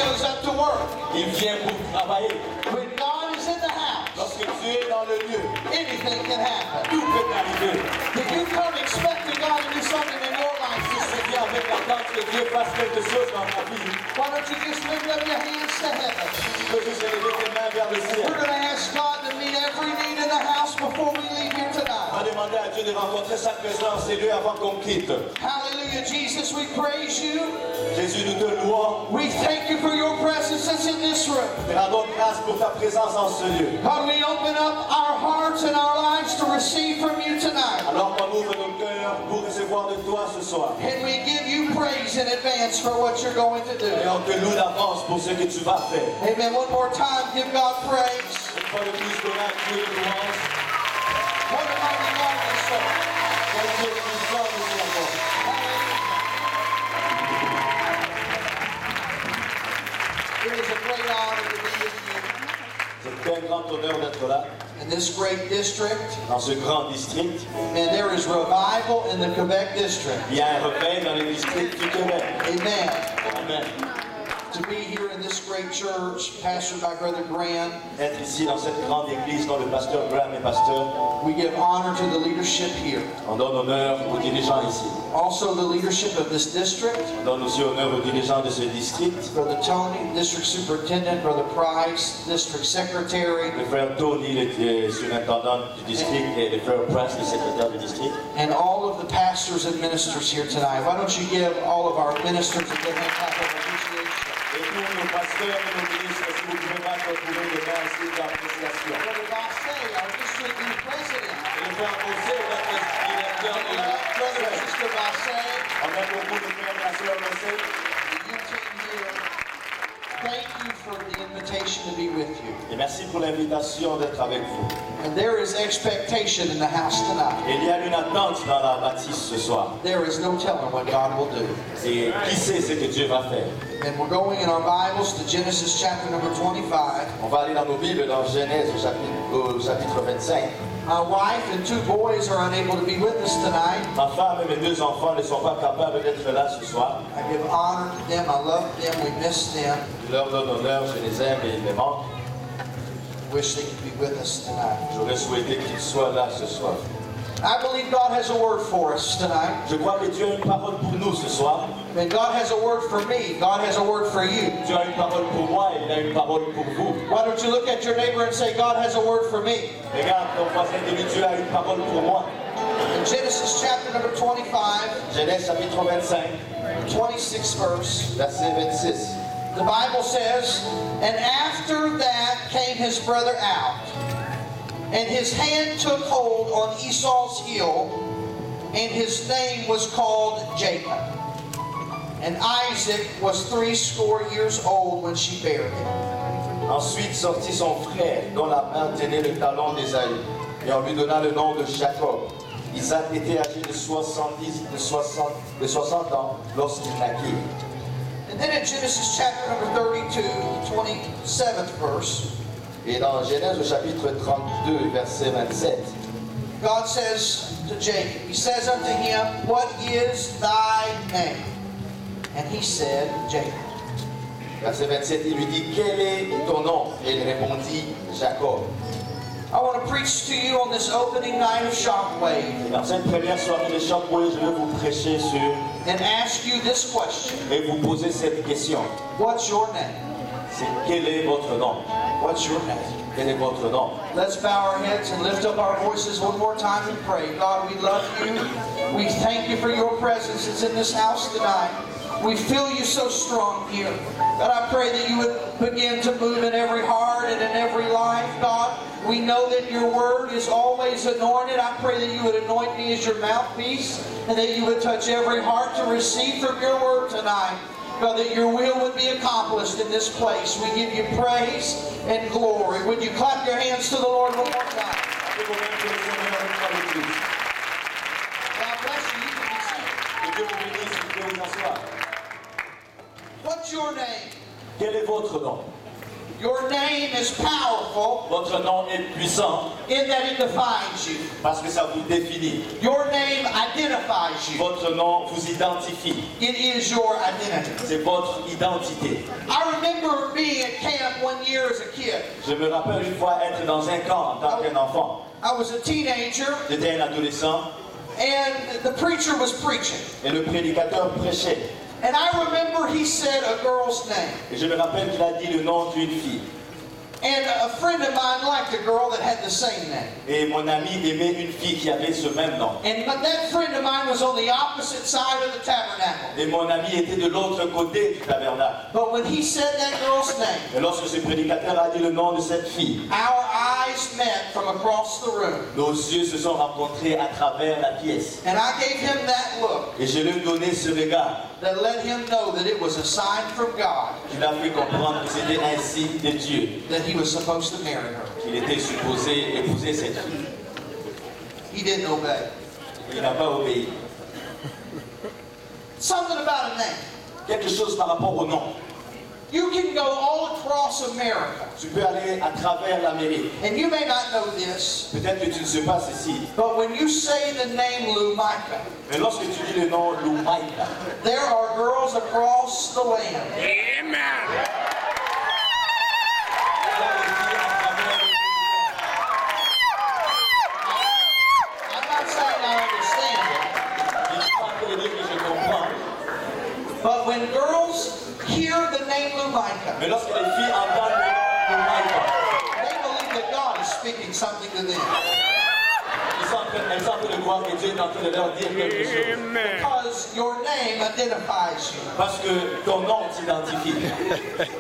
shows up to work. Il vient pour travailler. When God is in the house, Lorsque Dieu est dans le lieu, anything can happen. tout peut arriver. If you come expecting God to do something in your life, Si tu viens avec l'attente que Dieu fasse quelque chose dans ta vie, why don't you just lift up your hands to heaven? tu peux juste élever tes mains vers le ciel. We're going to ask God to meet every need in the house before we leave here On tonight. va demander à Dieu de rencontrer sa présence et lui avant qu'on quitte. Hallelujah, Jesus, we praise you. Jésus, nous te louons. We thank you for your presence that's in this room. Te rendons grâce pour ta présence en ce lieu. God, we open up our hearts and our lives to receive from you tonight. Alors qu'on ouvre nos cœurs pour recevoir de toi ce soir. And we give you praise in advance for what you're going to do. Et on te loue d'avance pour ce que tu vas faire. Amen. One more time, give God praise. Une fois de plus, donne à Dieu de louange. What a mighty God we serve. Quel Dieu puissant nous servons. It is a great honor to be with you C'est un grand honneur d'être là, in this great district. dans ce grand district. And there is revival in the Quebec district. Il y a un réveil dans le district du Québec. Amen. Amen. To be here in this great church, pastored by Brother Graham, Être ici dans cette grande église dont le pasteur Graham est pasteur, we give honor to the leadership here. on donne honneur aux dirigeants ici. Also the leadership of this district, On donne aussi honneur aux dirigeants de ce district. Brother Tony, District Superintendent, Brother Price, District Secretary, Le frère Tony, le surintendant du district, et le frère Price, le secrétaire du district. and all of the pastors and ministers here tonight. Why don't you give all of our ministers a good hand clap of appreciation? Et tous nos pasteurs et nos ministres, si vous pouvez mettre votre main de main ici d'appréciation. Brother Bassay, our district new president. Et le frère José, notre directeur de Brother and Sister Bassay, On aime beaucoup le frère et la sœur José. you came here. Thank you for the invitation to be with you. Et merci pour l'invitation d'être avec vous. And there is expectation in the house tonight. Et il y a une attente dans la bâtisse ce soir. There is no telling what God will do. Et qui sait ce que Dieu va faire? And we're going in our Bibles to Genesis chapter number 25. On va aller dans nos Bibles dans Genèse au chapitre 25. My wife and two boys are unable to be with us tonight. Ma femme et mes deux enfants ne sont pas capables d'être là ce soir. I give honor to them. I love them. We miss them. Je leur donne honneur, je les aime et ils me manquent. Wish they could be with us tonight. J'aurais souhaité qu'ils soient là ce soir. I believe God has a word for us tonight. Je crois que Dieu a une parole pour nous ce soir. And God has a word for me. God has a word for you. Dieu a une parole pour moi et il a une parole pour vous. Why don't you look at your neighbor and say, God has a word for me? Regarde ton voisin et dis, Dieu a une parole pour moi. In Genesis chapter number 25, Genèse chapitre 25, 26th verse, verset 26. the Bible says, and after that came his brother out, and his hand took hold on Esau's heel, and his name was called Jacob. And Isaac was 80 years old when she bare him. Ensuite sortit son frère, dont la main tenait le talon d'Ésaü, et on lui donna le nom de Jacob. Isaac était âgé de 60 ans lorsqu'il naquit. And then in Genesis chapter number 32, 27th verse, Et dans Genèse au chapitre 32, verset 27, God says to Jacob, he says unto him, what is thy name? And he said, Jacob. verset 27, il lui dit, quel est ton nom? Et il répondit, Jacob. I want to preach to you on this opening night of Shockwave Et dans cette première soirée de Shockwave, je vais vous prêcher sur and ask you this question. et vous poser cette question. What's your name? C'est quel est votre nom? What's your name? Quel est votre nom? Let's bow our heads and lift up our voices one more time and pray. God, we love you. We thank you for your presence that's in this house tonight. We feel you so strong here. God, I pray that you would begin to move in every heart and in every life, God. We know that your word is always anointed. I pray that you would anoint me as your mouthpiece and that you would touch every heart to receive from your word tonight. God, that your will would be accomplished in this place. We give you praise and glory. Would you clap your hands to the Lord one more time? God bless you. You can be seated. What's your name? Quel est votre nom? Your name is powerful Votre nom est puissant in that it defines you. parce que ça vous définit. Your name identifies you. Votre nom vous identifie. It is your identity. C'est votre identité. I remember being at camp one year as a kid. Je me rappelle une fois être dans un camp en tant qu'un enfant. I was a teenager, J'étais un adolescent and the preacher was preaching. et le prédicateur prêchait. And I remember he said a girl's name. Et je me rappelle qu'il a dit le nom d'une fille. And a friend of mine liked a girl that had the same name. Et mon ami aimait une fille qui avait ce même nom. And that friend of mine was on the opposite side of the tabernacle. Et mon ami était de l'autre côté du tabernacle. But when he said that girl's name, Et lorsque ce prédicateur a dit le nom de cette fille, our eyes met from across the room. nos yeux se sont rencontrés à travers la pièce. And I gave him that look Et je lui ai donné ce regard that let him know that it was a sign from God qui l'a fait comprendre que c'était un signe de Dieu, that he was supposed to marry her. qu'il était supposé épouser cette fille. He didn't obey. Il n'a pas obéi. Something about a name. Quelque chose par rapport au nom. You can go all across America, Tu peux aller à travers l'Amérique. and you may not know this, Peut-être que tu ne sais pas ceci. but when you say the name Lumika, Mais lorsque tu dis le nom Loumaïka, there are girls across the land I'm not saying I understand it, but when girls hear the name Lumika, mais lorsque les filles entendent le nom Loumaïka, they believe that God is speaking something to them. elles sont en train de croire que Dieu est en train de leur dire quelque chose. Because your name identifies you. Parce que ton nom t'identifie.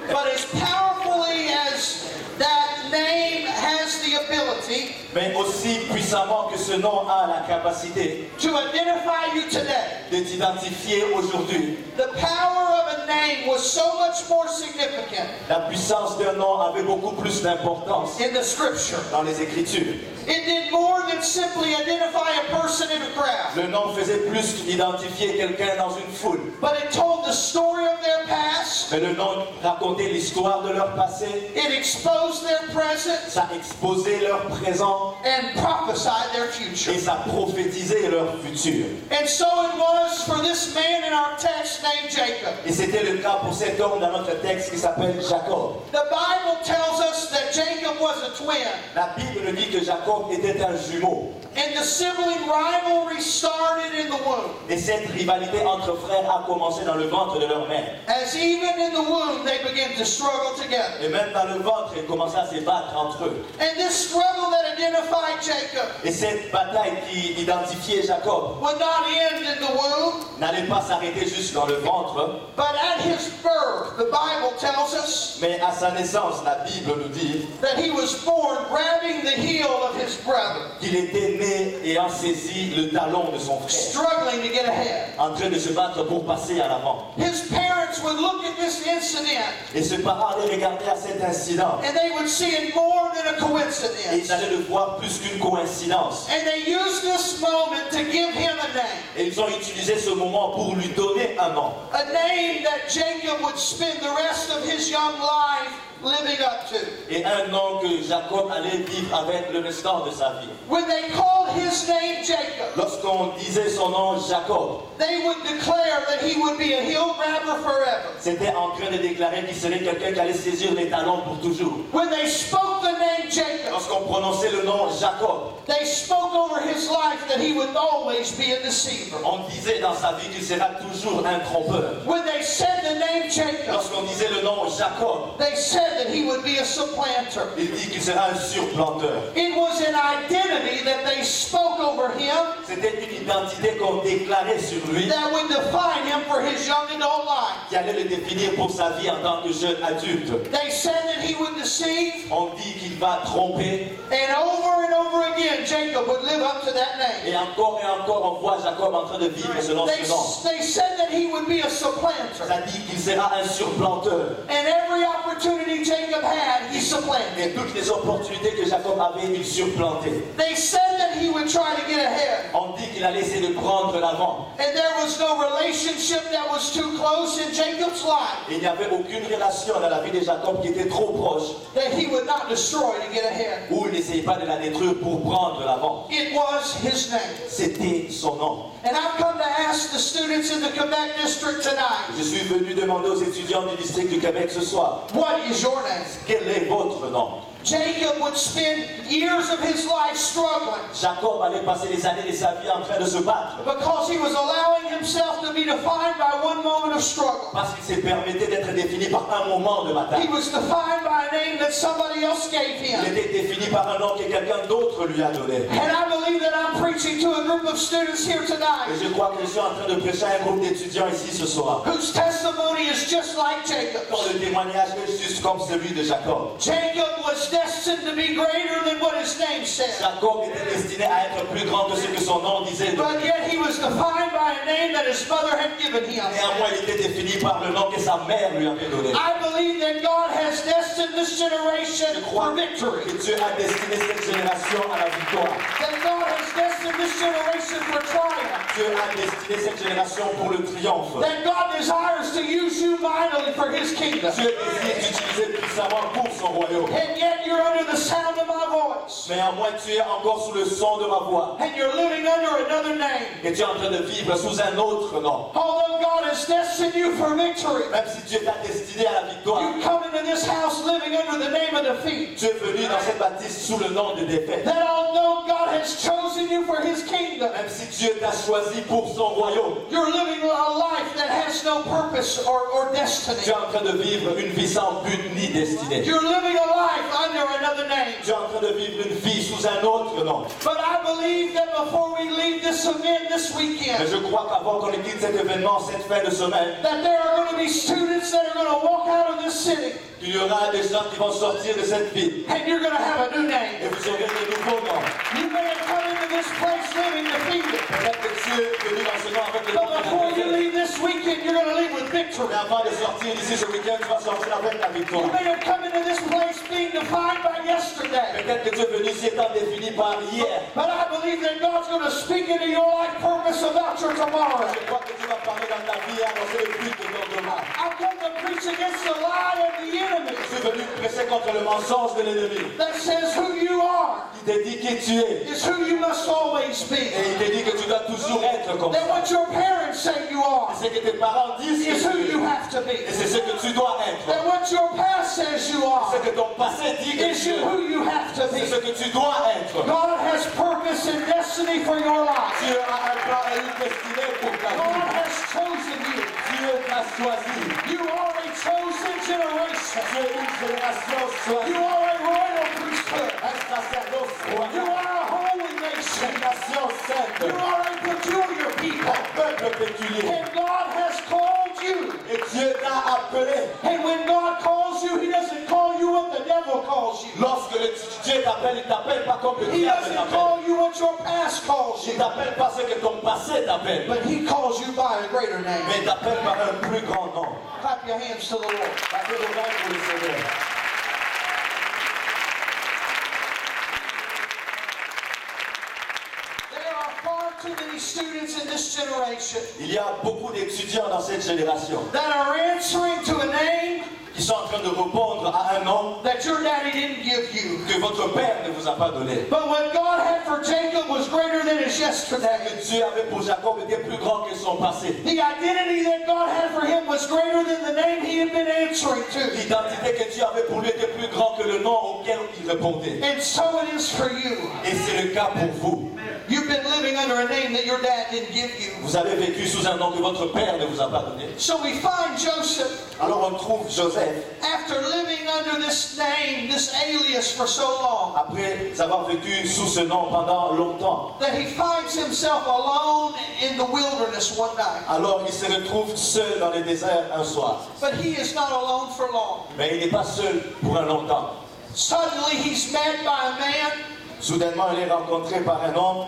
But as powerfully as that name has the ability Mais aussi puissamment que ce nom a la capacité to identify you today, de t'identifier aujourd'hui, the power of a name was so much more significant la puissance d'un nom avait beaucoup plus d'importance in the scripture. dans les Écritures. It did more than simply identify a person in a crowd, Le nom faisait plus qu'identifier quelqu'un dans une foule. but it told the story of their past, Mais le nom racontait l'histoire de leur passé, it exposed their present, ça exposait leur présent and prophesied their future. et ça prophétisait leur futur. And so it was for this man in our text named Jacob. Et c'était le cas pour cet homme dans notre texte qui s'appelle Jacob. The Bible tells us that Jacob was a twin, La Bible nous dit que Jacob était un jumeau. and the sibling rivalry started in the womb. Et cette rivalité entre frères a commencé dans le ventre de leur mère. As even in the womb they began to struggle together. Et même dans le ventre, ils commençaient à se battre entre eux. And this struggle that identified Jacob Et cette bataille qui identifiait Jacob would not end in the womb, n'allait pas s'arrêter juste dans le ventre, but at his birth, the Bible tells us mais à sa naissance, la Bible nous dit that he was born grabbing the heel of his brother, qu'il était né ayant saisi le talon de son frère, struggling to get ahead. en train de se battre pour passer à l'avant. His parents would look at this incident Et ses parents allaient regarder à cet incident. and they would see it more than a Et coincidence. ils allaient le voir plus qu'une coïncidence. And they used this moment to give him a name. Et ils ont utilisé ce moment pour lui donner un nom. A name that Jacob would spend the rest of his young life living up to. Et un nom que Jacob allait vivre avec le restant de sa vie. When they called his name Jacob, Lorsqu'on disait son nom Jacob, they would declare that he would be a heel grabber forever. c'était en train de déclarer qu'il serait quelqu'un qui allait saisir les talons pour toujours. When they spoke the name Jacob, Lorsqu'on prononçait le nom Jacob, they spoke over his life that he would always be a deceiver. on disait dans sa vie qu'il sera toujours un trompeur. When they said the name Jacob, Lorsqu'on disait le nom Jacob, they said that he would be a supplanter. il dit qu'il sera un surplanteur. It was an identity that they spoke over him C'était une identité qu'on déclarait sur lui that would define him for his young adult life. qui allait le définir pour sa vie en tant que jeune adulte. They said that he would deceive, On dit qu'il va tromper and over again, Jacob would live up to that name. et encore on voit Jacob en train de vivre selon They, ce nom. they said that he would be a supplanter. Ça dit qu'il sera un surplanteur. And every opportunity Jacob had, he supplanted. Et toutes les opportunités que Jacob avait, il surplantait. They said that he would try to get ahead. On dit qu'il allait essayer de prendre l'avant. And there was no relationship that was too close in Jacob's life Il n'y avait aucune relation dans la vie de Jacob qui était trop proche, that he would not destroy to get ahead. où il n'essayait pas de la détruire pour prendre l'avant. It was his name. C'était son nom. And I've come to ask the students in the Quebec district tonight, Je suis venu demander aux étudiants du district du Québec ce soir, what is your name? quel est votre nom? Jacob would spend years of his life struggling Jacob allait passer les années de sa vie en train de se battre because he was allowing himself to be defined by one moment of struggle. parce qu'il s'est permetté d'être défini par un moment de He bataille. was defined by a name that somebody else gave Il him. était défini par un nom que quelqu'un d'autre lui a donné. And I believe that I'm preaching to a group of students here Et tonight je crois que je suis en train de prêcher à un groupe d'étudiants ici ce soir, whose testimony is just like dont Jacob's. le témoignage est juste comme celui de Jacob. Jacob was destined to be greater than what his name said. Jacob était destiné à être plus grand que ce que son nom disait. But yet he was defined by a name that his mother had given him. Néanmoins, il était défini par le nom que sa mère lui avait donné. I believe that God has destined this generation Je for crois victory. que Dieu a destiné cette génération à la victoire. That God has destined this generation for triumph. Dieu a destiné cette génération pour le triomphe. That God desires to use you mightily for his kingdom. Dieu désire t'utiliser puissamment pour son royaume. And yet you're under the sound of my voice. Mais néanmoins, tu es encore sous le son de ma voix. And you're living under another name. Et tu es en train de vivre sous un autre nom. Although God has destined you for victory, Même si Dieu t'a destiné à la victoire, you come into this house living under the name of defeat. tu es venu dans cette bâtisse sous le nom de défaite. That although God has chosen you for his kingdom, Même si Dieu t'a choisi pour son royaume, you're living a life that has no purpose or destiny. tu es en train de vivre une vie sans but ni destinée. You're living a life under another name. Tu es en train de vivre une vie sous un autre nom. But I believe that before we leave this event this Mais weekend, je crois qu'avant qu'on quitte cet événement, cette fin de semaine, that there are going to be students that are going to walk out of this city il y aura des gens qui vont sortir de cette ville. and you're going to have a new name. Et vous aurez de nouveaux noms. You may have come into this place living defeated, Peut-être que Dieu est venu dans ce nom avec le nom but de before la you victoire. leave this weekend, you're going to leave with victory. Mais avant de sortir d'ici ce week-end, tu vas sortir avec la victoire. You may have come into this place being defined by yesterday, Peut-être que tu es venu ici étant défini par hier. but I believe that God's going to speak into your life purpose about your tomorrow. Je crois que tu vas parler dans ta vie et annoncer le but de ton demain. I've come to preach against the lie of the enemy Je suis venu presser contre le mensonge de l'ennemi. that says who you are Il te dit qui tu es. is who you must always be. Et il te dit que tu dois toujours être comme That ça. what your parents say you are C'est que tes parents disent is que who tu you es. have to be. Et c'est ce que tu dois être. That what your past says you are C'est que ton passé dit que is tu es. who you have to C'est be. ce que tu dois être. God has purpose and destiny for your life. Dieu a un plan et une destinée pour ta God vie. has chosen you. Dieu t'a choisi. You are a chosen generation. Tu es une génération choisie. You are a royal priesthood. Un sacerdoce You royal. are a holy nation. Une nation sainte. You are a peculiar people. Un peuple péculier. And God has called you. Et Dieu t'a appelé. And when God calls you, He doesn't call you what the devil calls you. Lorsque Dieu t'appelle, il t'appelle pas comme le He diable doesn't t'appelle. call you what your past calls Il you. t'appelle pas ce que ton passé t'appelle. But He calls you by a greater name. Mais il t'appelle par un plus grand nom. Clap your hands to the Lord. Battez vos mains pour le Seigneur. There are far too many students in this generation Il y a beaucoup d'étudiants dans cette génération that are answering to a name qui sont en train de répondre à un nom that your daddy didn't give you. que votre père ne vous a pas donné. But what God had for Jacob was greater than his Que yesterday. Dieu avait pour Jacob était plus grand que son passé. The identity that God had for him was greater than the name he had been answering to. L'identité que Dieu avait pour lui était plus grand que le nom auquel il répondait. And so it is for you. Et c'est le cas pour vous. You've been living under a name that your dad didn't give you. Vous avez vécu sous un nom que votre père ne vous a pas donné. So we find Joseph, Alors on trouve Joseph, after living under this name, this alias for so long, après avoir vécu sous ce nom pendant longtemps. that he finds himself alone in the wilderness one night. Alors il se retrouve seul dans le désert un soir. But he is not alone for long. Mais il n'est pas seul pour un longtemps. Suddenly he's met by a man, Soudainement, il est rencontré par un homme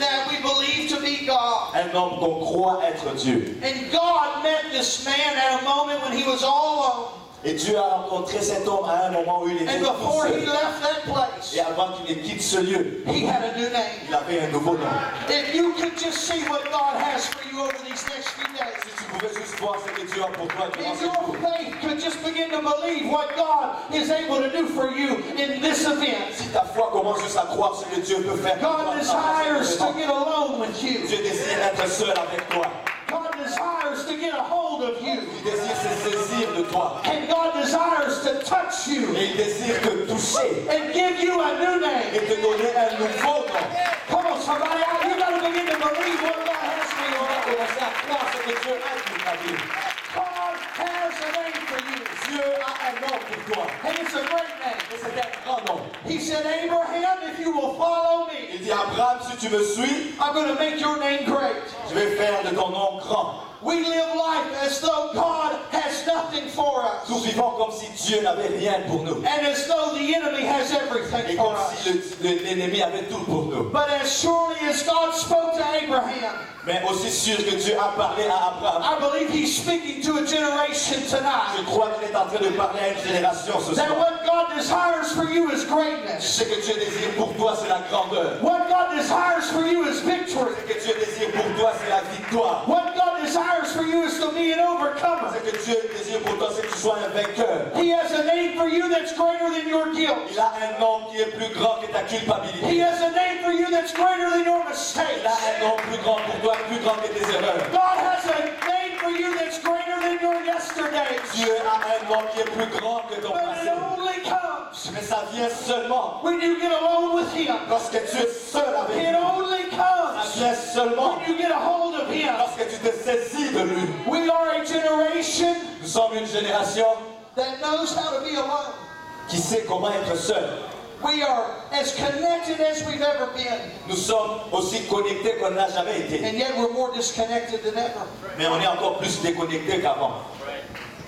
that we believe to be God. un homme qu'on croit être Dieu. And God met this man at a moment when he was all alone. Et Dieu a rencontré cet homme à un moment où il était And tout before he seul. left that place, Et avant qu'il ne quitte ce lieu, he had a new name. il avait un nouveau nom. If you could just see what God has for you over these next few days, Si tu pouvais juste voir ce que Dieu a pour toi durant if ce your jour, faith could just begin to believe what God is able to do for you in this event, si ta foi commence juste à croire ce que Dieu peut faire pour toi, God desires to get alone with you. Dieu désire être seul avec toi. God desires to get a hold of you. Il désire se saisir de toi. And God desires to touch you Et il désire te toucher and give you a new name. et te donner un nouveau nom. Come on, somebody, you got to begin to believe what God has for On you. va commencer à croire ce que Dieu a pour ta vie. God has a name for you. Dieu a un nom pour toi. And it's a great name. Et c'est un grand nom. He said, Abraham, if you will follow me, Il dit, Abraham, si tu me suis, I'm going to make your name great. je vais faire de ton nom grand. We live life as though God has nothing for us. Nous vivons comme si Dieu n'avait rien pour nous. And as though the enemy has everything Et for comme us. si l'ennemi avait tout pour nous. But as surely as God spoke to Abraham, Mais aussi sûr que Dieu a parlé à Abraham, I believe he's speaking to a generation je tonight. crois qu'il est en train de parler à une génération ce That soir. what God desires for you is greatness. Ce que Dieu désire pour toi, c'est la grandeur. What God desires for you is victory. Ce que Dieu désire pour toi, c'est la victoire. What God desires for you is to be an overcomer. Ce que Dieu désire pour toi, c'est que tu sois un vainqueur. He has a name for you that's greater than your guilt. Il a un nom qui est plus grand que ta culpabilité. He has a name for you that's greater than your mistakes. Il a un nom plus grand pour toi, plus grand que tes erreurs. God has a name for you that's greater than your yesterdays. Dieu a un nom qui est plus grand que ton But passé. it only comes Mais ça vient seulement when you get alone with Him. lorsque tu es seul avec It lui. only Ça comes vient seulement when you get a hold of Him. lorsque tu te saisis de lui. We are a generation Nous sommes une génération that knows how to be alone. qui sait comment être seul. We are as connected as we've ever been, Nous sommes aussi connectés qu'on n'a jamais été. and yet we're more disconnected than ever. Mais on est encore plus déconnectés qu'avant.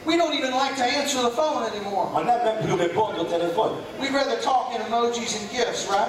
We don't even like to answer the phone anymore. On n'aime même plus répondre au téléphone. We'd rather talk in emojis and gifs, right?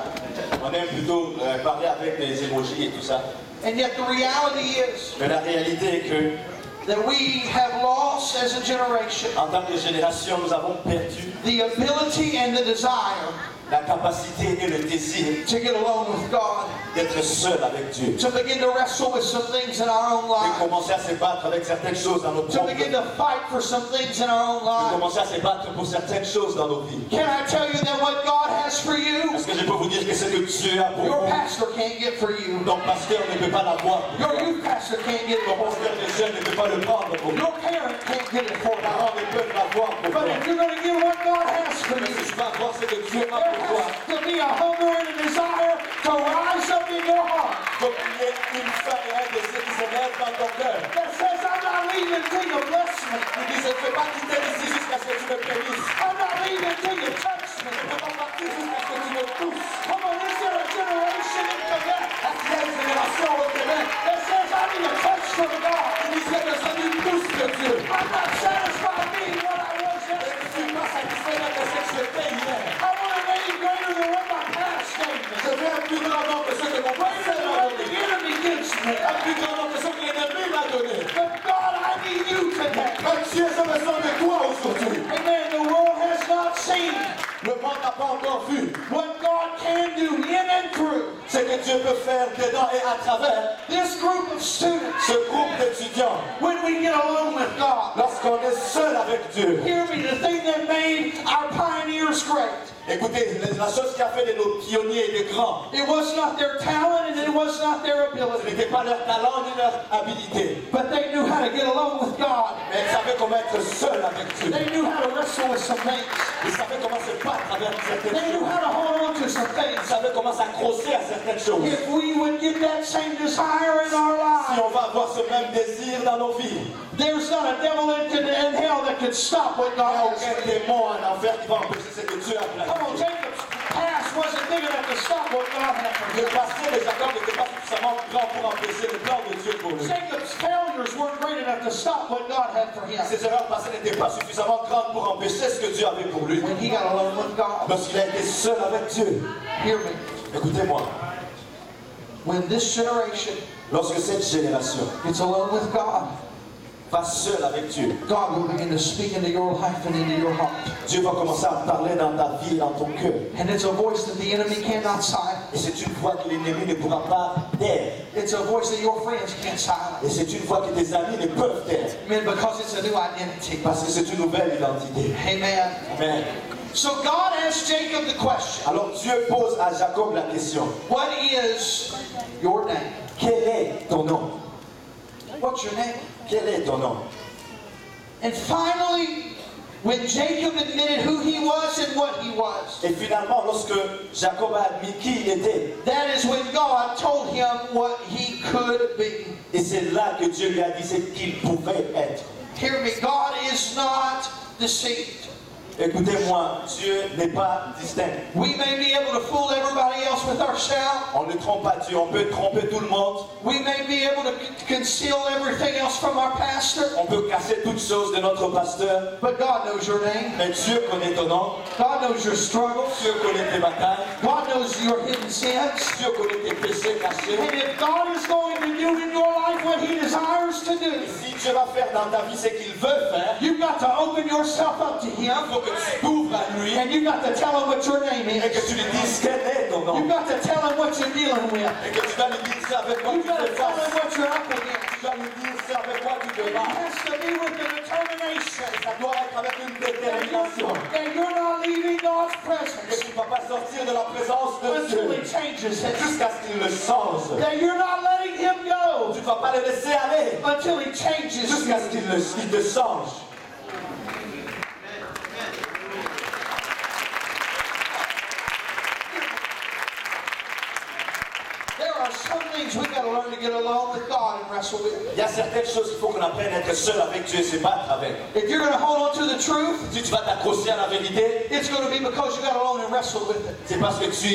On aime plutôt parler avec des émojis et tout ça. And yet the reality is Mais la réalité est que, that we have lost as a generation en tant que génération, nous avons perdu the ability and the desire la capacité et le désir to get alone with God, d'être seul avec Dieu. to begin to wrestle with some things in our own De lives, commencer à se battre avec certaines choses dans nos to propres begin vies. to fight for some things in our own De lives. commencer à se battre pour certaines choses dans nos vies. Can I tell you that what God has for you, Est-ce que je peux vous dire que ce que Dieu a pour your vous, pastor can't get for you, ton pasteur ne peut pas l'avoir pour your toi. youth pastor can't get it Ton for pasteur you, de jeunes ne peut pas le prendre pour toi. your parent can't get it for Tes you. parents ne peuvent l'avoir pour But toi. if you're going to get what God has for Mais you, si tu vas avoir ce que Dieu a there pour toi, has to be a hunger and a desire to rise up in your heart faut qu'il y ait une faim et un désir qui se lève dans ton cœur. that says, I'm not leaving until you bless me. Tu dis, je ne peux pas quitter ici jusqu'à ce que tu me bénisses. I'm not leaving until you touch me. Je ne peux pas partir jusqu'à ce que tu me touches. Come on, is there a generation in Quebec Est-ce qu'il y a une génération au Québec that says, I need a touch from God? qui dit, j'ai besoin d'une touche de Dieu? I'm not satisfied being what I was Je ne yesterday. suis pas satisfait d'être ce que j'étais hier. I want a name greater than what my past gave me. Je veux un plus grand nom que ce que mon Greater passé than m'a what the donné. enemy gives me. Un plus grand nom que ce que l'ennemi m'a donné. But God, I need you today. Mais Dieu, j'ai besoin de toi aujourd'hui. Amen. The world has not seen Le monde n'a pas encore vu what God can do in and through ce que Dieu peut faire dedans et à travers this group of students ce groupe d'étudiants. when we get alone with God. Lorsqu'on est seul avec Dieu. Hear me, the thing that made our pioneers great, Écoutez, la chose qui a fait de nos pionniers et des grands, it was not their talent and it was not their ce ability, n'était pas leur talent ni leur habilité, but they knew how to get alone with God. mais ils savaient comment être seuls avec Dieu. They knew how to wrestle with some things. Ils savaient comment se battre avec certaines They knew choses. how to hold on to some Ils things. savaient comment s'accrocher à certaines choses. If we would get that same desire in our Si lives, on va avoir ce même désir dans nos vies, there's not a devil in hell that could stop what il n'y a God has. aucun démon en enfer qui va empêcher ce que Dieu a Come on, planifié. Jacob's past wasn't big enough to stop what God had for Le him. passé de Jacob n'était pas suffisamment grand pour empêcher le plan de Dieu pour lui. Jacob's failures weren't great enough to stop what God had for him. Ses erreurs passées n'étaient pas suffisamment grandes pour empêcher ce que Dieu avait pour lui. When he got alone with God, Lorsqu'il a été seul avec Dieu. hear me, Écoutez-moi, when this generation lorsque cette génération gets alone with God, va seul avec Dieu, God will begin to speak into your life and into your heart. Dieu va commencer à parler dans ta vie et dans ton cœur. And it's a voice that the enemy cannot Et silence. c'est une voix que l'ennemi ne pourra pas taire. It's a voice that your friends can't Et silence. c'est une voix que tes amis ne peuvent taire. Amen. Because it's a new identity. Parce que c'est une nouvelle identité. Amen. Amen. So God asked Jacob the question, Alors Dieu pose à Jacob la question. what is your name? Quel est ton nom? What's your name? Quel est ton nom? And finally, when Jacob admitted who he was and what he was, Et finalement, lorsque Jacob a admis qui il était, that is when God told him what he could be. et c'est là que Dieu lui a dit ce qu'il pouvait être. Hear me, God is not deceived. Écoutez-moi, Dieu n'est pas distinct. We may be able to fool everybody else with ourselves. On ne trompe pas Dieu, on peut tromper tout le monde. We may be able to conceal everything else from our pastor. On peut casser toutes choses de notre pasteur. But God knows your name. Mais Dieu connaît ton nom. God knows your struggles. Dieu connaît tes batailles. God knows your hidden sins. Dieu connaît tes péchés cachés. And if God is going to do in your life what He desires to do, Si Dieu va faire dans ta vie ce qu'il veut faire, you've got to open yourself up to Him. il faut que tu t'ouvres à lui And you've got to tell Him what your name et que is. tu lui dises quel est ton nom. You've got to tell Him what you're dealing with. Et que tu vas lui dire c'est avec quoi You've tu got to te tell Him passes. what you're up against. Tu vas lui dire c'est avec quoi tu te It bats. has to be with the determination Ça doit être avec une détermination. that you're not leaving God's Que presence tu ne vas pas sortir de la présence de until He Dieu changes it. jusqu'à ce qu'il le change. That you're not letting Him go Tu ne vas pas le laisser aller until He changes jusqu'à ce you. qu'il te change. There are some things we've got to learn to get alone with God and wrestle with. Il y a certaines choses qu'il faut qu'on apprenne à être seul avec Dieu et se battre avec. If you're going to hold on to the truth, Si tu vas t'accrocher à la vérité, it's going to be because you got alone and wrestle with it. c'est parce que tu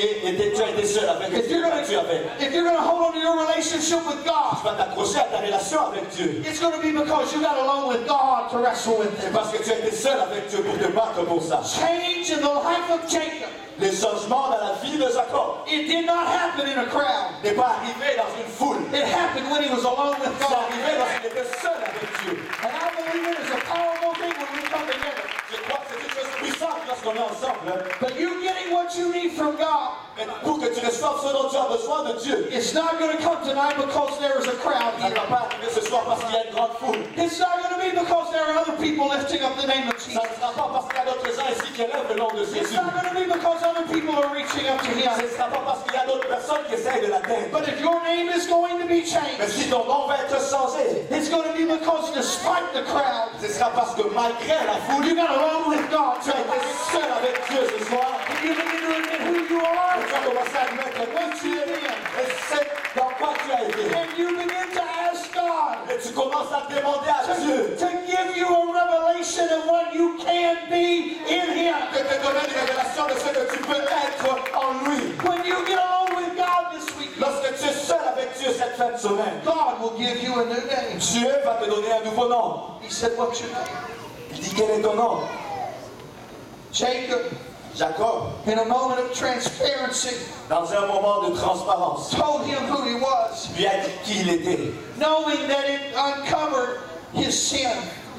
as été seul avec et If tu you're t'es going battu avec. to hold on to your relationship with God, Tu vas t'accrocher à ta relation avec Dieu. it's going to be because you got alone with God to wrestle with C'est it. parce que tu as été seul avec Dieu pour te battre pour ça. Change in the life of Jacob. Les changements dans la vie de Jacob It did not happen in a crowd. n'est pas arrivé dans une foule. It happened when he was alone with C'est God. arrivé lorsqu'il était seul avec Dieu. And I believe it is a powerful thing when we come together. Je crois que c'est une chose puissante lorsqu'on est ensemble. But you getting what you need from God, Mais pour que tu reçoives ce dont tu as besoin de Dieu, it's not going to come tonight because there is a crowd ça ne here. va pas arriver ce soir parce qu'il y a une grande foule. It's not going to be because there are other people lifting up the name of Ça Jesus. ne sera pas parce qu'il y a d'autres gens ici qui élèvent le nom de It's Jésus. not going to be because other people are reaching up to Ce Him. ne sera pas parce qu'il y a d'autres personnes qui essayent de l'atteindre. But if your name is going to be Mais changed, si ton nom va être changé, it's going to be because despite the crowd, ce sera parce que malgré la foule, you got alone with God. tu as été seul avec Dieu ce soir. And you begin to admit who you are, Tu as commencé à admettre what qui tu you've es been, et c'est dans quoi tu as été. and you begin to ask God Et tu commences à demander à Dieu to give you a revelation of what you can be in Him. de te donner une révélation de ce que tu peux être en lui. When you get alone with God this week, Lorsque tu es seul avec Dieu cette fin de semaine, God will give you a new name. Dieu va te donner un nouveau nom. He said, what's your name? Il dit quel est ton nom? Jacob, Jacob, in a moment of transparency, dans un moment de transparence, told him who he was, lui a dit qui il était, knowing that it uncovered his sin,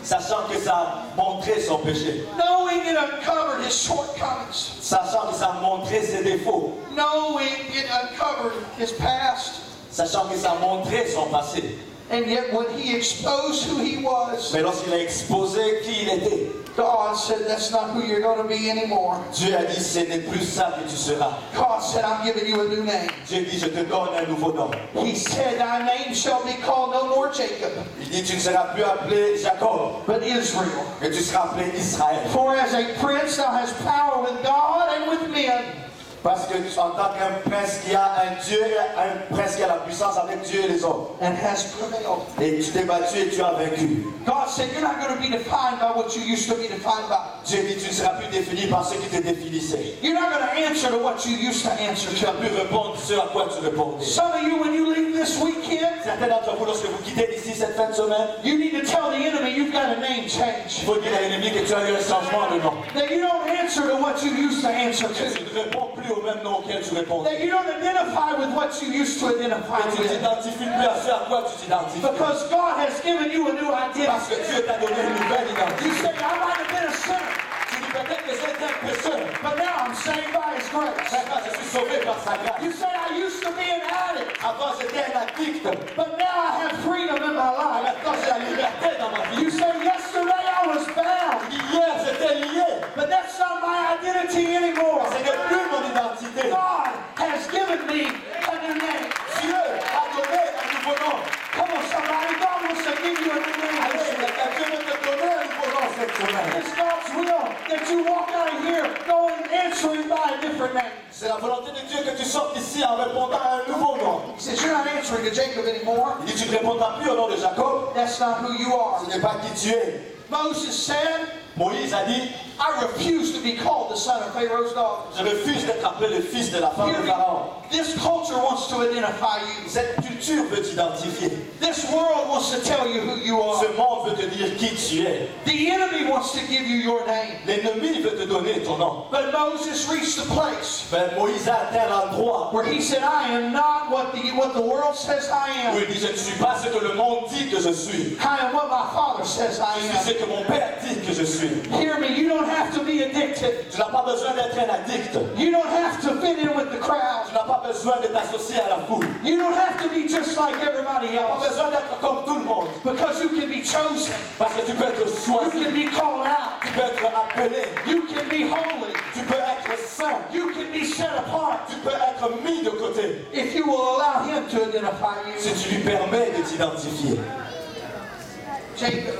sachant que ça a montré son péché, knowing it uncovered his shortcomings, sachant que ça a montré ses défauts, knowing it uncovered his past. sachant que ça a montré son passé. And yet when he exposed who he was, Mais lorsqu'il a exposé qui il était, God said, that's not who you're going to be anymore. Dieu a dit ce n'est plus ça que tu seras. God said, I'm giving you a new name. Dieu dit je te donne un nouveau nom. He said, thy name shall be called no more Jacob, Il dit tu ne seras plus appelé Jacob, but Israel. mais tu seras appelé Israël. For as a prince thou hast power with God and with men. Parce que en tant qu'un prince qui a un Dieu, un prince qui a la puissance avec Dieu et les hommes. And has prevailed. Et tu t'es battu et tu as vaincu. God said, you're not going to be defined by what you used to be defined by. Dieu dit tu ne seras plus défini par ce qui te définissait. You're not going to answer to what you used to answer Tu vas to. plus répondre ce à quoi tu répondais. Some of you, when you leave this weekend, Certains d'entre vous, lorsque vous quittez d'ici cette fin de semaine, you need to tell the enemy you've got a name il change. faut dire à l'ennemi que tu as eu un changement de nom. That you don't answer to what you used to answer Que tu to. ne réponds plus plus au même nom auquel tu répondais. That you don't identify with what you used to identify Et tu with. t'identifies plus à ce à quoi tu t'identifies. Because God has given you a new Parce que identity. Dieu t'a donné une nouvelle You identité. say, I might have been a sinner, Tu dis peut-être que j'étais un pécheur. but now I'm saved by His grace. Maintenant, je suis sauvé par sa grâce. You say, I used to be an addict, Avant, j'étais un addict. but now I have freedom in my life. Maintenant, j'ai la liberté dans ma vie. You say, yesterday I was bound, Hier, j'étais lié. but that's not my identity anymore. Ce n'est plus mon identité. God has given me a new name. Dieu a donné un nouveau nom. Come on, somebody. God wants to give you a new name. Allez, Dieu veut te donner un nouveau nom cette semaine. It's God's will that you walk out of here going answering by a different name. C'est la volonté de Dieu que tu sortes ici en répondant à un nouveau nom. He says, you're not answering to Jacob anymore. Il dit, tu ne répondras plus au nom de Jacob. That's not who you are. Ce n'est pas qui tu es. Moses said, Moïse a dit, I refuse to be called the son of Pharaoh's daughter. je refuse d'être appelé le fils de la femme Hear de me. Pharaon. This culture wants to identify you. Cette culture veut t'identifier. This world wants to tell you who you are. Ce monde veut te dire qui tu es. The enemy wants to give you your name. L'ennemi veut te donner ton nom. But Moses reached the place Mais Moïse a atteint l'endroit where he said, I am not what the world says I où am. il dit, je ne suis pas ce que le monde dit que je suis. I am what my father says I Je suis ce am. que mon père dit que je suis. Hear me, you don't have to be addicted. Tu n'as pas besoin d'être un addict. You don't have to fit in with the crowd. Tu n'as pas besoin de t'associer à la foule. You don't have to be just like everybody Tu n'as pas else. besoin d'être comme tout le monde. Because you can be chosen. Parce que tu peux être You choisi. can be called out. Tu peux être appelé. You can be holy. Tu peux être saint. You can be set apart. Tu peux être mis de côté. If you will allow Him to identify Si you. tu lui permets de t'identifier. Jacob,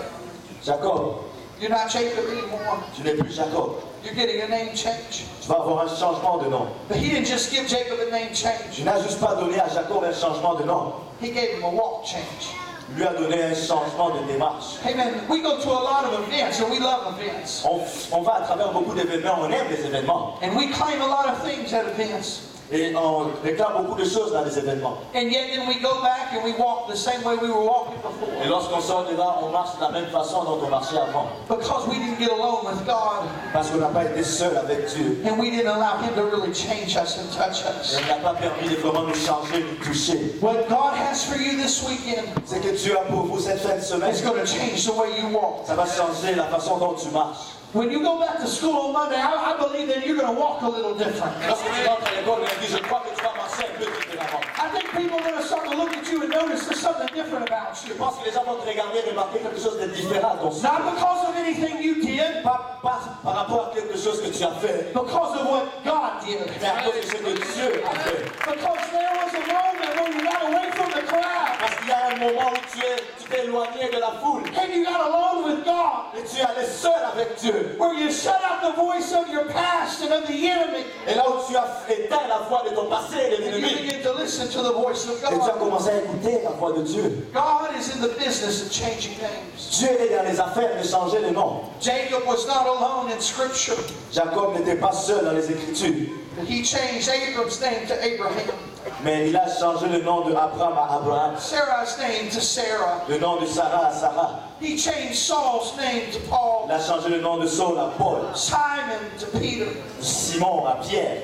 Jacob, you're not Jacob anymore. tu n'es plus Jacob. You're getting a name change. Tu vas avoir un changement de nom. But He didn't just give Jacob a name Tu change. n'as juste pas donné à Jacob un changement de nom. He gave him a walk change. Il lui a donné un changement de démarche. Amen. We go to a lot of events, and we love events. On va à travers beaucoup d'événements, on aime les événements. And we claim a lot of things at events. Et on réclame beaucoup de choses dans les événements. And yet then we go back and we walk the same way we were walking before. Et lorsqu'on sort de là, on marche de la même façon dont on marchait avant. Because we didn't get alone with God. Parce qu'on n'a pas été seul avec Dieu. And we didn't allow Him to really change us and touch Et us. on n'a pas permis de vraiment nous changer, nous toucher. What God has for you this weekend C'est que Dieu a pour vous cette fin de semaine. is going to change the way you walk. Ça va changer la façon dont tu marches. When you go back to school on Monday, I believe that you're going to walk a little different. Lorsque tu rentres à l'école, lundi, je crois que tu vas marcher un peu différemment. I think people are going to start to look at you and notice there's something different about Je you. pense que les gens vont te regarder et remarquer quelque chose de différent dans ton Not because of anything you did, pas par rapport à quelque chose que tu as fait, because of what God did. mais à cause de ce que Dieu a fait. Because there was a moment when you got away from the crowd Parce qu'il y a un moment où tu t'es éloigné de la foule and you got alone with God, et tu es allé seul avec Dieu. where you shut out the voice of your past and of the enemy, Et là où tu as éteint la voix de ton passé et de and you l'ennemi, begin to listen to the voice of et tu as God. commencé à écouter la voix de Dieu. God is in the business of changing names. Dieu est dans les affaires de changer les noms. Jacob was not alone in Scripture. Jacob n'était pas seul dans les Écritures, He changed Abram's name to Abraham, mais il a changé le nom de Abraham à Abraham, Sarah's name to Sarah. le nom de Sarah à Sarah. He changed Saul's name to Paul, Il a changé le nom de Saul à Paul, Simon to Peter. Simon à Pierre.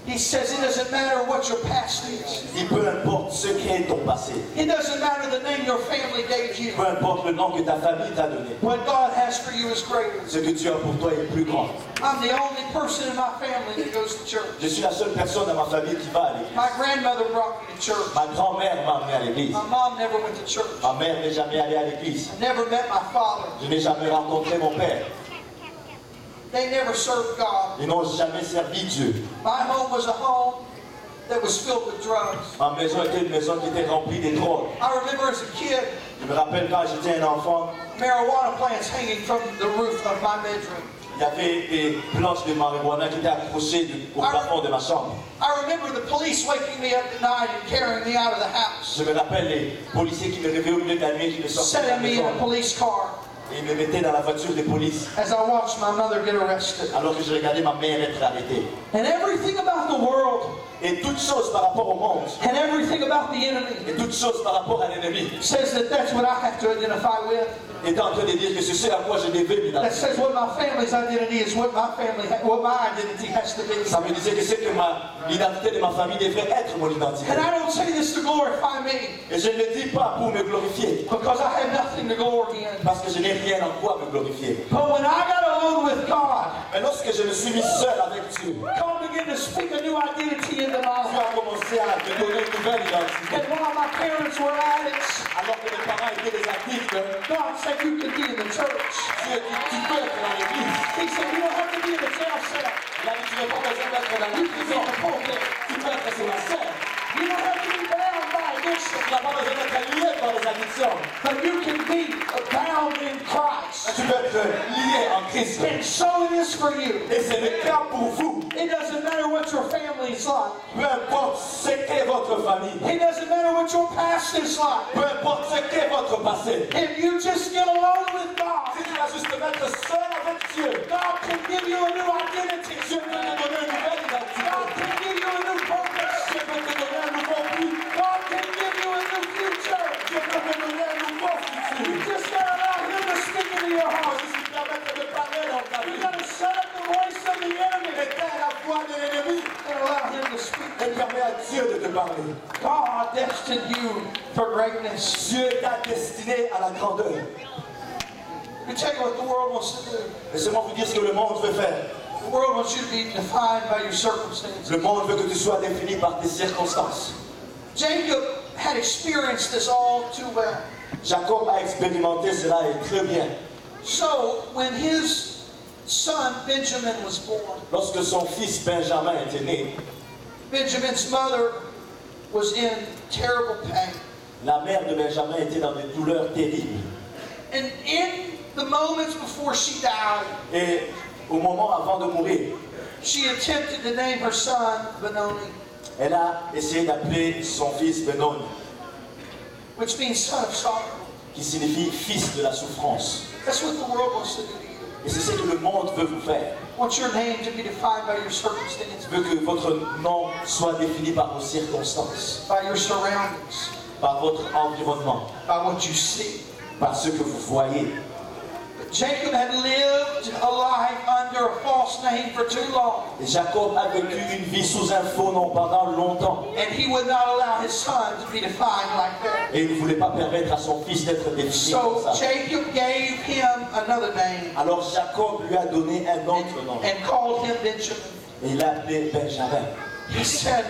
He says it doesn't matter what your past is. Il dit peu importe ce qu'est ton passé, It doesn't matter the name your family gave you. peu importe le nom que ta famille t'a donné, What God has for you is greater. ce que tu as pour toi est plus grand. I'm the only person in my family that goes to church. Je suis la seule personne dans ma famille qui va à l'église. My grandmother brought me to church. Ma grand-mère m'a amené à l'église. My mom never went to church. Ma mère n'est jamais allée à l'église. I never met my father. Je n'ai jamais rencontré mon père. They never served God. Ils n'ont jamais servi Dieu. My home was a home that was filled with drugs. Ma maison était une maison qui était remplie de drogues. I remember as a kid, Je me rappelle quand j'étais un enfant, marijuana plants hanging from the roof of my bedroom. il y avait des planches de marijuana qui étaient accrochées au plafond de ma chambre. I remember the police waking me up at night and carrying me out of the house, Je me rappelle les policiers qui me réveillaient au milieu de la nuit, qui me sortaient de la setting me maison in a police car et ils me mettaient dans la voiture de police as I watched my mother get arrested. alors que je regardais ma mère être arrêtée. And everything about the world Et toute chose par rapport au monde, and everything about the enemy et toute chose par rapport à l'ennemi, says that that's what I have to identify with. est en train de dire que c'est ce à quoi je devais That m'identifier. says what my family's identity is, what my identity has to be. Ça me disait que c'est que l'identité de ma famille devrait être mon identité. And I don't say this to glorify me, Et je ne le dis pas pour me glorifier, because I have nothing to glory in. parce que je n'ai rien en quoi me glorifier. But when I got alone with God, Mais lorsque je me suis mis seul avec Dieu, God began to speak a new identity into my Dieu life. a commencé à me donner une nouvelle identité. And while my parents were addicts, Alors que mes parents étaient des addicts, God said you can be in the church. Dieu dit tu peux être dans l'église. He said you don't have to be in the jail cell. Il a dit tu n'as pas besoin d'être dans la You can be prison. in the pulpit. Tu peux être sur la scène. You don't have to be bound by addiction. Tu n'as pas besoin d'être lié par les addictions. But you can be bound in Christ. Tu peux être lié en Christ. And so it is for you. Et c'est le cas pour vous. It doesn't matter what your family is like. Peu importe ce qu'est votre famille. It doesn't matter what your past is like. Peu importe ce qu'est votre passé. If you just get alone with God, Si tu vas juste te mettre seul avec Dieu, God can give you a new identity. Dieu peut te donner une nouvelle identité. God can give you a new purpose. Dieu peut te donner un nouveau but. God can give you a new future. Dieu peut te donner un nouveau You futur. just gotta allow Him to speak into your Il faut heart. juste lui permettre de parler dans ta You vie. gotta shut up the voice of the enemy Éteins la voix de l'ennemi and allow Him to speak. et permets à Dieu de te parler. God destined you for greatness. Dieu t'a destiné à la grandeur. Let me tell you what the world wants to do. Laissez-moi vous dire ce que le monde veut faire. The world wants you to be defined by your circumstances. Le monde veut que tu sois défini par tes circonstances. Jacob had experienced this all too well. Jacob a expérimenté cela et très bien. So, when his son Benjamin was born, Lorsque son fils Benjamin était né, Benjamin's mother was in terrible pain. la mère de Benjamin était dans des douleurs terribles. And in the moments before she died, Et au moment avant de mourir, she attempted to name her son Benoni, elle a essayé d'appeler son fils Benoni, which means son of sorrow. qui signifie fils de la souffrance. That's what the world wants to do to you. Et c'est ce que le monde veut vous faire. Wants your name to be defined by your circumstances, Veut que votre nom soit défini par vos circonstances, by your surroundings, par votre environnement, by what you see. par ce que vous voyez. Jacob had lived a life under a false name for too long, Et Jacob a vécu une vie sous un faux nom pendant longtemps. and he would not allow his son to be defined like that. Et il ne voulait pas permettre à son fils d'être défini comme So ça. Jacob gave him another name Alors Jacob lui a donné un autre nom. and called him Benjamin. Et il l'a appelé Benjamin. He said,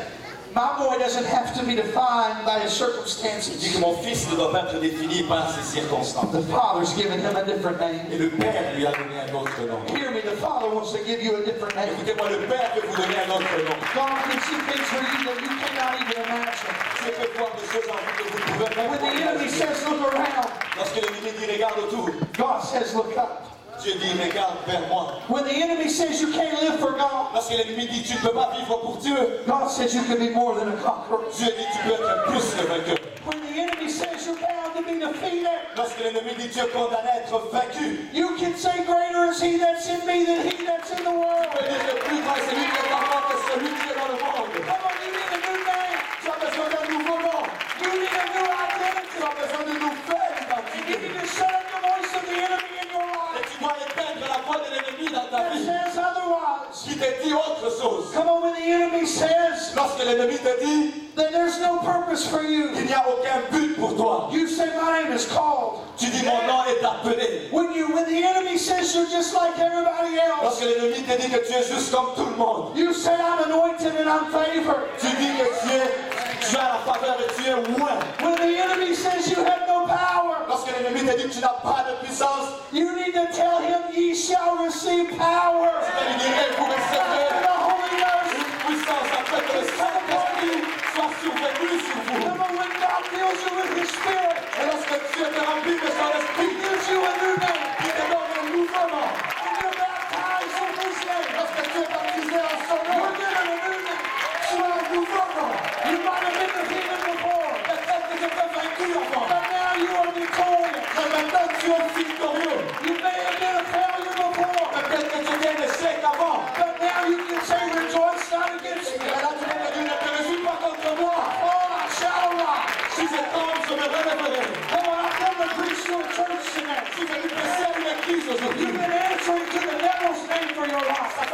my boy doesn't have to be defined by his Il dit circumstances. que mon fils ne doit pas être défini par ses circonstances. The father's given him a different name. Et le Père lui a donné un autre nom. Hear me, the father wants to give you a different name. Écoutez-moi, le Père veut vous donner un autre nom. God can see things for you that you cannot even imagine. Dieu peut voir des choses en vous que vous ne pouvez même When pas the enemy imaginer. says, look around, Lorsque l'ennemi dit regarde autour, God says, look up. Dieu dit regarde vers moi. When the enemy says you can't live for God, Lorsque l'ennemi dit tu ne peux pas vivre pour Dieu, God says you can be more than a conqueror. Dieu dit tu peux être plus que vainqueur. When the enemy says you're bound to be defeated, Lorsque l'ennemi dit tu es condamné à être vaincu, you can say greater is he that's in me than he that's in the world. tu peux dire le plus grand est celui qui est en moi que celui qui est dans le monde. Come on, you need a new name. Tu as besoin d'un nouveau nom. You need a new identity. Tu as besoin d'une nouvelle You identité. need to shut up the voice of the enemy in your Et life tu dois éteindre la voix de l'ennemi dans ta that vie says otherwise. qui te dit autre chose. Come on, when the enemy says Lorsque l'ennemi te dit that there's no purpose for you, qu'il n'y a aucun but pour toi, you say my name is called. tu dis mon nom est appelé. When the enemy says you're just like everybody else, Lorsque l'ennemi te dit que tu es juste comme tout le monde, you say I'm anointed and I'm favored. tu dis que tu as la faveur et tu es loin. When the enemy says you have no power, Lorsque l'ennemi te dit que tu n'as pas de puissance, you need to tell him ye shall receive power. tu lui dirais vous recevrez The Holy Ghost. une puissance après que le Saint-Esprit soit survenu sur vous. Come on, when God fills you with His Spirit, Et lorsque Dieu te remplit de son He esprit, gives you a new name. il te donne un nouveau nom. And you're baptized in His name. Lorsque tu es baptisé en son nom, You're given a new name. tu as un nouveau nom. You might have been defeated before, Peut-être que tu étais vaincu avant, but now you are victorious. mais maintenant tu es victorieux. You may have been a failure before, Peut-être que tu étais un échec avant,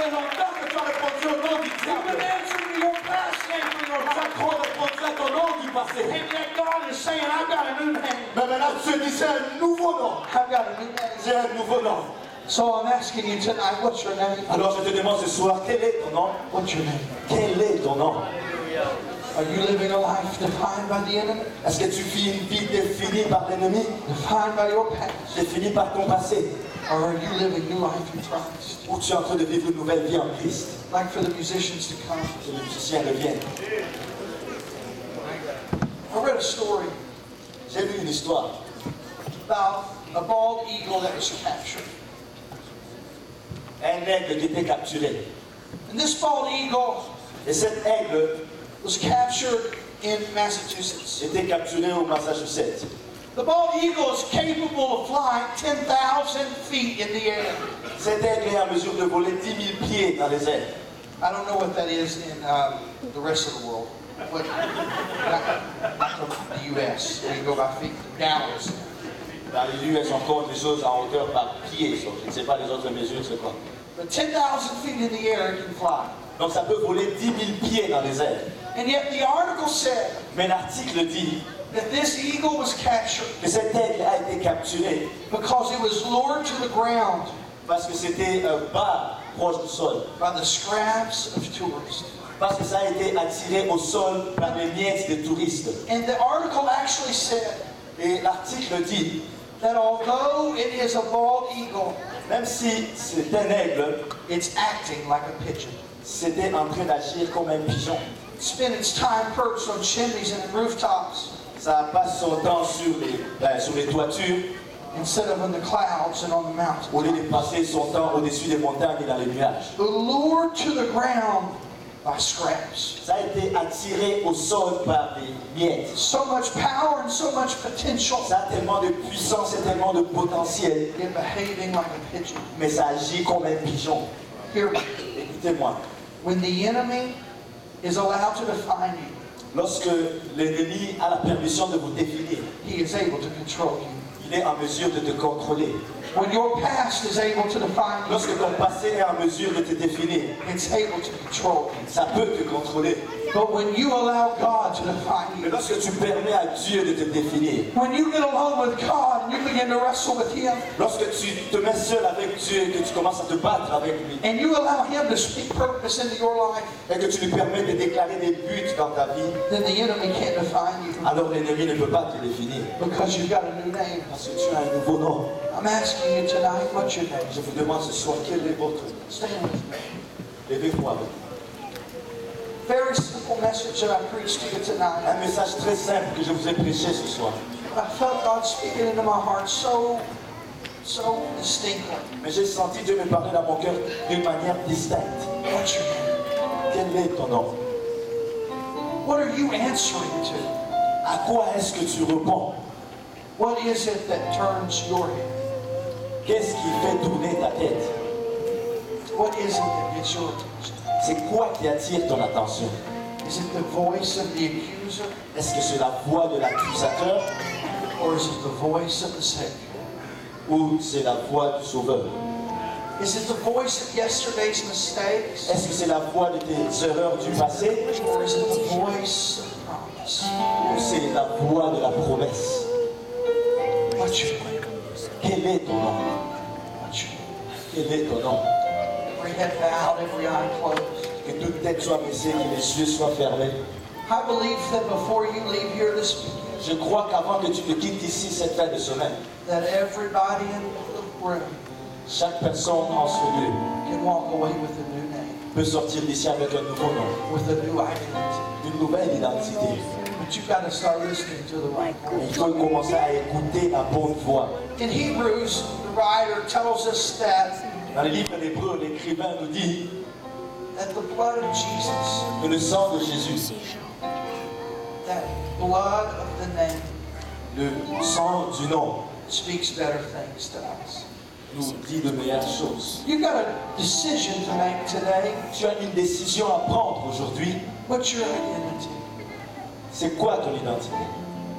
fait longtemps que tu as répondu au nom du You've diable. been answering to your past name for your Tu as child. trop répondu à ton nom du passé. And yet God is saying, I've got a new name. Mais maintenant, Dieu dit, c'est un nouveau nom. I've got a new name. J'ai un nouveau nom. So I'm asking you tonight, what's your name? Alors je te demande ce soir, quel est ton nom? What's your name? Quel est ton nom? Are you living a life defined by the enemy? Est-ce que tu vis une vie définie par l'ennemi? Defined by your past? Définie par ton passé? Or are you living new life in Christ? Ou tu es en train de vivre une nouvelle vie en Christ? Like for the musicians to come. Que les musiciens reviennent. I read a story J'ai lu une histoire about a bald eagle that was captured. un aigle qui était capturé. And this bald eagle Et cet aigle was captured in Massachusetts. était capturé au Massachusetts. The bald eagle is capable of flying 10,000 feet in the air. Cet aigle est en mesure de voler 10 000 pieds dans les airs. I don't know what that is in the rest of the world. But not the U.S. where you go by feet. Gallons. Dans les US, on compte les choses en hauteur par pied. Je ne sais pas les autres mesures, c'est quoi. But 10,000 feet in the air it can fly. Donc ça peut voler 10 000 pieds dans les airs. And yet the article said Mais l'article dit that this eagle was captured que cet aigle a été capturé because it was lured to the ground parce que c'était bas, proche du sol. by the scraps of tourists. Parce que ça a été attiré au sol par les miettes des touristes. And the article actually said Et l'article dit, that although it is a bald eagle, même si c'est un aigle, it's acting like a pigeon. c'était en train d'agir comme un pigeon. It spent its time perched on chimneys and rooftops Ça passe son temps sur les toitures instead of in the clouds and on the au lieu mountains. de passer son temps au-dessus des montagnes et dans les nuages. Lured to the ground by scraps. Ça a été attiré au sol par des miettes. So much power and so much potential, Ça a tellement de puissance et tellement de potentiel, yet behaving like a pigeon. mais ça agit comme un pigeon. Hear me. Écoutez-moi, When the enemy is allowed to define you, lorsque l'ennemi a la permission de vous définir, he is able to control you. il est en mesure de te contrôler. When your past is able to define you, Lorsque ton passé est en mesure de te définir, it's able to control you. ça peut te contrôler. But when you allow God to define Mais you, lorsque tu permets à Dieu de te définir, when you get alone with God and you begin to wrestle with Him, lorsque tu te mets seul avec Dieu et que tu commences à te battre avec lui, and you allow Him to speak purpose into your life, et que tu lui permets de déclarer des buts dans ta vie, then the enemy can't define you alors l'ennemi ne peut pas te définir. because you've got a new name. Parce que tu as un nouveau nom. I'm asking you tonight, what's your name? Je vous demande ce soir, quel est votre nom? Stand with me. Levez-vous avec moi. Very simple message that I preached to you tonight. Un message très simple que je vous ai prêché ce soir. I felt God speaking into my heart so distinctly. Mais j'ai senti Dieu me parler dans mon cœur d'une manière distincte. What's your name? Quel est ton nom? What are you answering to? À quoi est-ce que tu réponds? What is it that turns your head? Qu'est-ce qui fait tourner ta tête? What is it that gets your attention? C'est quoi qui attire ton attention? Is it the voice of the accuser, Est-ce que c'est la voix de l'accusateur or is it the voice of the Savior? ou c'est la voix du Sauveur? Is it the voice of yesterday's mistakes, Est-ce que c'est la voix de tes erreurs du passé or is it the voice of the promise? ou c'est la voix de la promesse? What's your name? Quel est ton nom? What's your name? Quel est ton nom? Every head bowed, every eye closed. Que toute tête soit baissée, que les yeux soient fermés. I believe that before you leave here this weekend, Je crois qu'avant que tu ne quittes ici cette fin de semaine, that everybody in the room chaque personne en ce lieu can walk away with a new name, peut sortir d'ici avec un nouveau nom, with a new identity. une nouvelle identité. But you've got to start listening to the right voice. Il faut commencer à écouter la bonne voix. In Hebrews, the writer tells us that Dans le livre d'Hébreux, l'écrivain nous dit the blood of Jesus, que le sang de Jésus, that blood of the name, le sang du nom, speaks better things to us. nous dit de meilleures choses. You've got a decision to make today. Tu as une décision à prendre aujourd'hui. What's your identity? C'est quoi ton identité?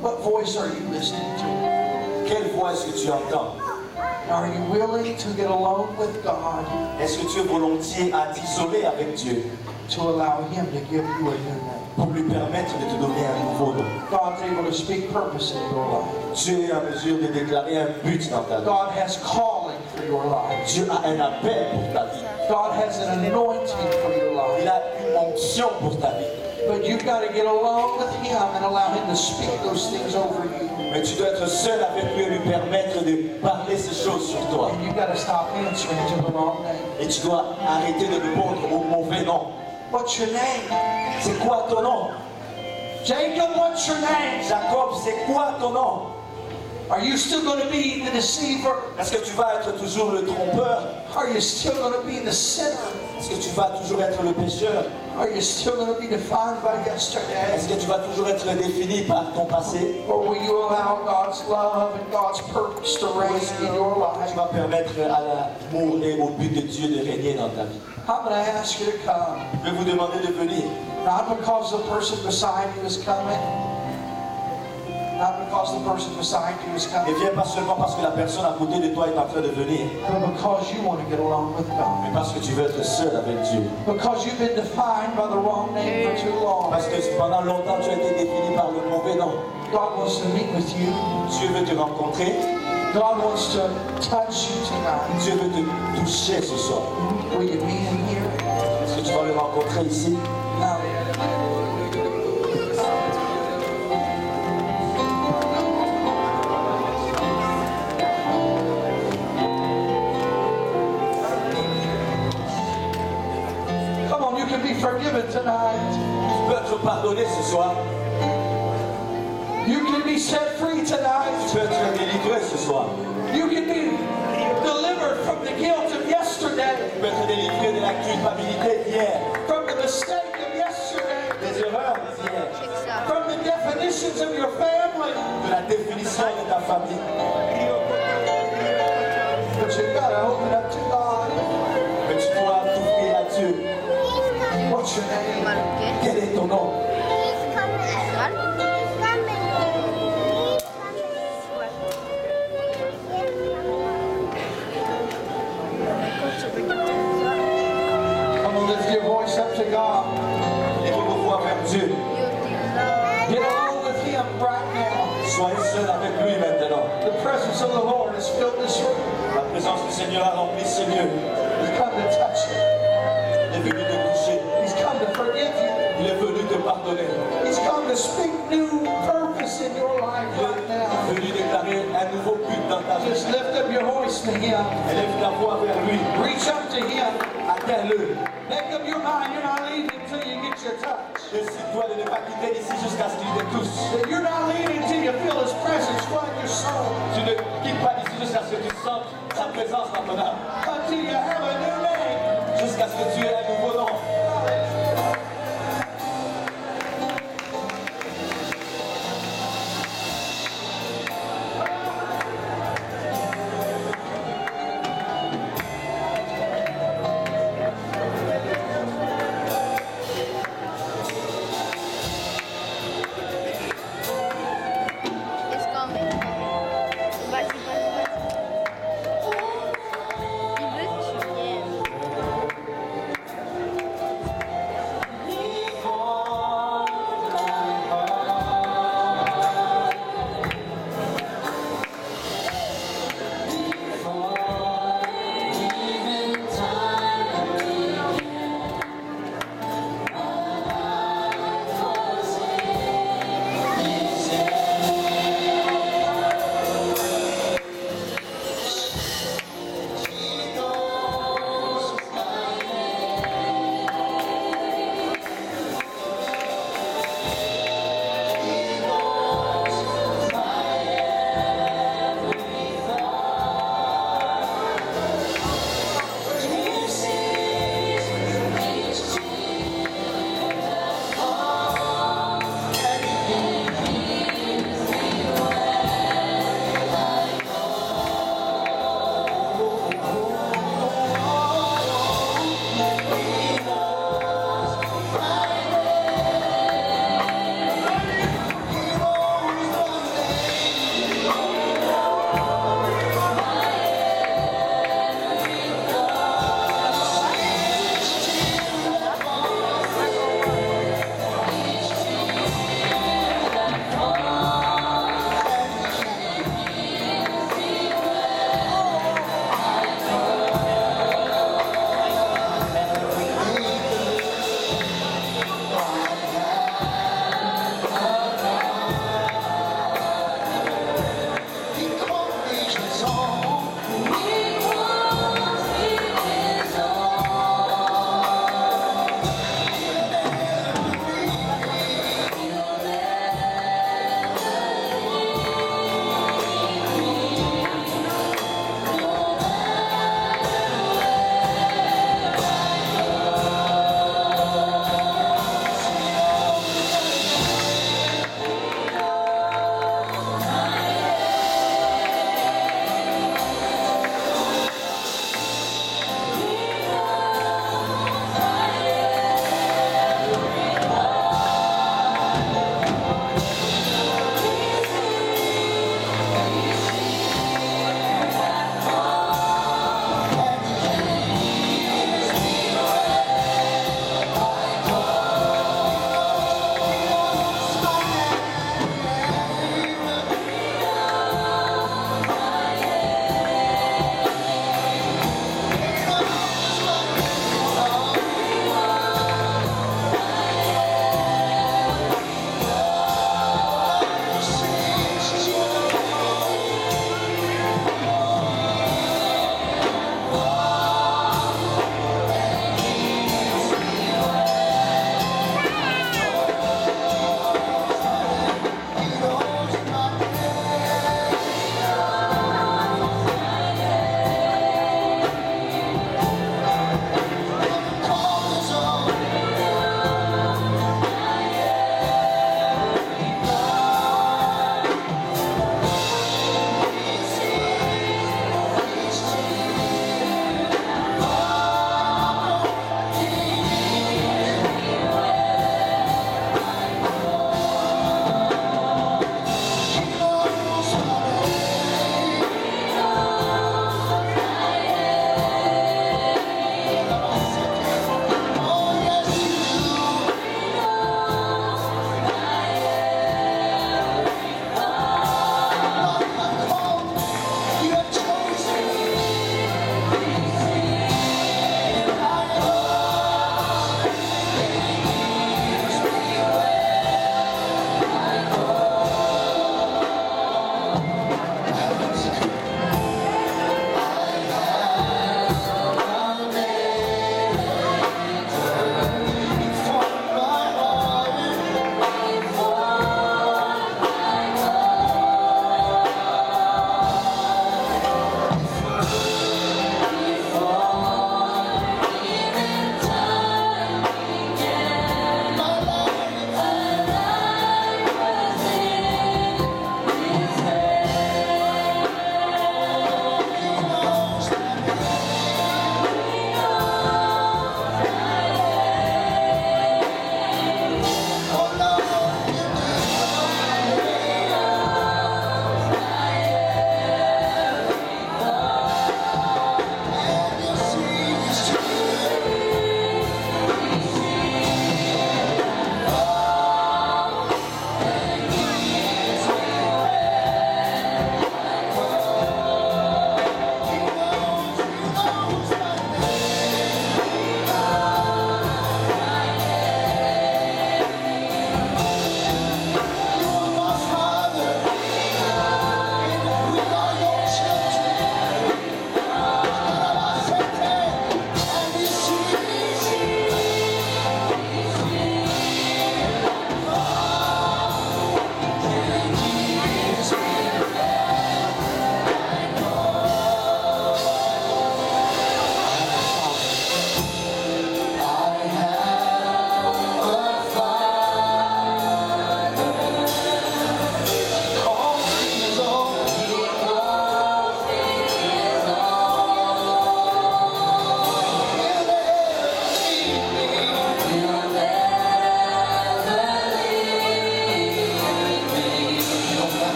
What voice are you listening to? Quelle voix est-ce que tu entends? Are you willing to get alone with God Est-ce que tu es volontiers à t'isoler avec Dieu to allow Him to give you a new name? pour lui permettre de te donner un nouveau nom? God's able to speak purpose in your life. Dieu est en mesure de déclarer un but dans ta vie. God has calling for your life. Dieu a un appel pour ta vie. God has an anointing for your life. Il a une onction pour ta vie. But you've got to get alone with Him and allow Him to speak those things over you. Mais tu dois être seul avec lui et lui permettre de parler ces choses sur toi. And you've got to stop answering to the wrong name. Et tu dois arrêter de répondre au mauvais nom. What's your name? C'est quoi ton nom? Jacob, what's your name? Jacob, c'est quoi ton nom? Are you still going to be the deceiver? Est-ce que tu vas être toujours le trompeur? Are you still going to be the sinner? Est-ce que tu vas toujours être le pécheur? Are you still going to be defined by yesterday? Est-ce que tu vas toujours être défini par ton passé? Or will you allow God's love and God's purpose to reign in your Tu life? vas permettre à l'amour et au but de Dieu de régner dans ta vie. I'm going to ask you to come. Je vais vous demander de venir. Not because the person beside you is coming. Not because the person beside you is Et coming. viens pas seulement parce que la personne à côté de toi est en train de venir, But because you want to get along with God. mais parce que tu veux être seul avec Dieu. Because you've been defined by the wrong name for too long. Parce que pendant longtemps tu as été défini par le mauvais nom. God wants to meet with you. Dieu veut te rencontrer. God wants to touch you tonight. Dieu veut te toucher ce soir. Will you meet Him here? Est-ce que tu vas le rencontrer ici? Now, come on, you can be forgiven tonight. Tu peux être pardonné ce soir. You can be set free tonight. Tu peux être délivré ce soir. You can be delivered from the guilt of yesterday, Tu peux être délivré de la culpabilité d'hier, from the mistake of yesterday, des erreurs d'hier, from the definitions of your family. de la définition de ta famille. But you've got to open up to God. Mais tu dois t'ouvrir à Dieu. What's your name? Quel est ton nom? Come on, lift your voice up to God. Lève vos voix vers Dieu. Get alone with Him right now. Soyez seul avec lui maintenant. The presence of the Lord has filled this room. La présence du Seigneur a rempli ce lieu. He's come to touch you. Il est venu te toucher. He's come to forgive you. Il est venu te pardonner. He's come to speak new purpose in your life right Il now. est venu déclarer un nouveau but dans ta vie. Just lift up your voice to Him. Élève ta voix vers lui. Reach up to Him. Atteins-le. Make up your mind you're not leaving until you get your touch. Décide-toi de ne pas quitter d'ici jusqu'à ce qu'il te touche. That you're not leaving until you feel His presence flood your soul. Tu ne quittes pas d'ici jusqu'à ce que tu sentes sa présence dans ton âme. Until you have a new name. Jusqu'à ce que tu aies un nouveau nom.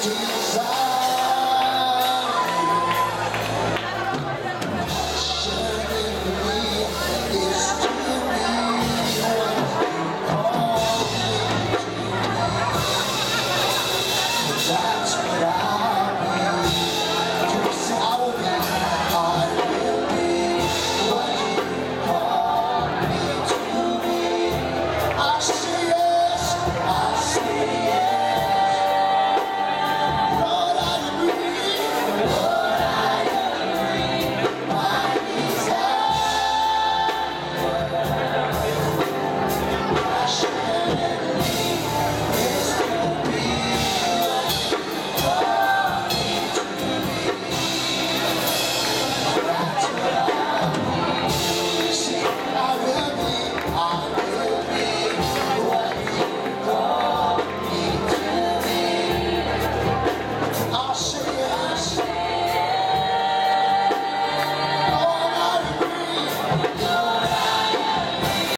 to